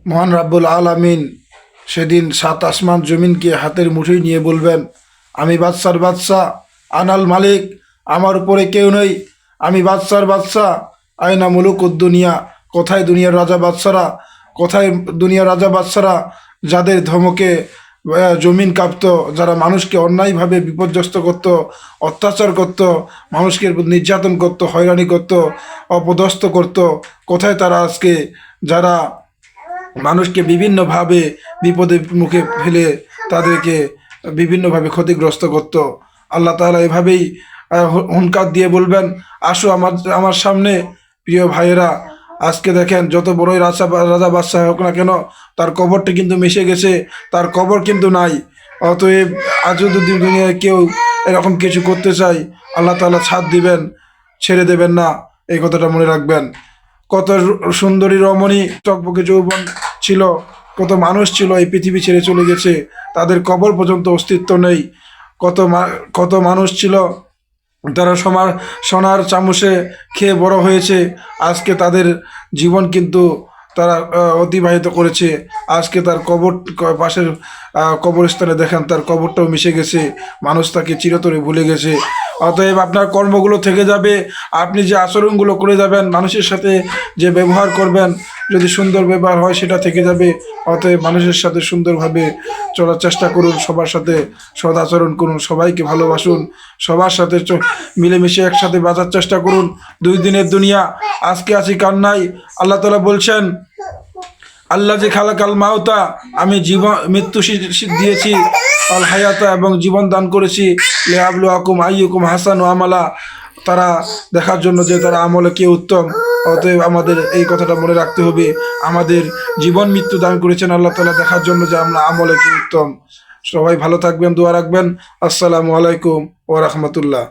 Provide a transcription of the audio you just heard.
মহান রাব্বুল আলামিন সেদিন সাত আসমান জমিনকে হাতের মুঠোয় নিয়ে বলবেন, আমি বাদশার বাদশা, আনাল মালিক, আমার উপরে কেউ নেই, আমি বাদশার বাদশা, আয়না মুলুকুদ দুনিয়া, কোথায় দুনিয়ার রাজা বাদশারা, কোথায় দুনিয়ার রাজা বাদশারা যাদের ধমকে জমিন কাঁপত, যারা মানুষকে অন্যায়ভাবে বিপর্যস্ত করত, অত্যাচার করত, মানুষকে নির্যাতন করত, হয়রানি করত, অপদস্থ করত, কোথায় তারা আজকে? যারা মানুষকে বিভিন্নভাবে বিপদের মুখে ফেলে তাদেরকে বিভিন্নভাবে ক্ষতিগ্রস্ত করত, আল্লাহ তাআলা এভাবেই হুনকার দিয়ে বলবেন, আসো আমার আমার সামনে। প্রিয় ভাইয়েরা, আজকে দেখেন যত বড়ই রাজা রাজা বাদশাহ হোক না কেন, তার কবরটা কিন্তু মিশে গেছে, তার কবর কিন্তু নাই। অতএব আজও যদি দুনিয়ায় কেউ এরকম কিছু করতে চায়, আল্লাহ তাআলা ছাড় দিবেন, ছেড়ে দেবেন না, এই কথাটা মনে রাখবেন। কত সুন্দরী রমণী টকবকে যৌবন ছিল, কত মানুষ ছিল এই পৃথিবী ছেড়ে চলে গেছে, তাদের কবর পর্যন্ত অস্তিত্ব নেই। কত মানুষ ছিল, তারা সোনার চামচে খেয়ে বড় হয়েছে, আজকে তাদের জীবন কিন্তু তারা অতিবাহিত করেছে। আজকে তার কবর পাশের কবরস্থানে দেখেন তার কবরটাও মিশে গেছে, মানুষ তাকে চিরতরে ভুলে গেছে। অতএব আপনার কর্মগুলো থেকে যাবে, আপনি যে আচরণগুলো করে যাবেন, মানুষের সাথে যে ব্যবহার করবেন, যদি সুন্দর ব্যবহার হয় সেটা থেকে যাবে। অতএব মানুষের সাথে সুন্দরভাবে চলার চেষ্টা করুন, সবার সাথে সদ আচরণ করুন, সবাইকে ভালোবাসুন, সবার সাথে মিলেমিশে একসাথে বাঁচার চেষ্টা করুন। দুই দিনের দুনিয়া, আজকে আছি কাল নাই। আল্লাহ তাআলা বলছেন, আল্লাহ যে খালাকাল মাউতা, আমি জীবন মৃত্যু দিয়েছি, আল হায়াতা, এবং জীবন দান করেছি, লিয়াবলুয়াকুম আইয়ুকুম হাসানু আমালা, তারা দেখার জন্য যে তারা আমলে কে উত্তম। অতএব আমাদের এই কথাটা মনে রাখতে হবে, আমাদের জীবন মৃত্যু দান করেছেন আল্লাহ তাআলা দেখার জন্য যে আমরা আমলে কে উত্তম। সবাই ভালো থাকবেন, দোয়া রাখবেন। আসসালামু আলাইকুম ওয়া রাহমাতুল্লাহ।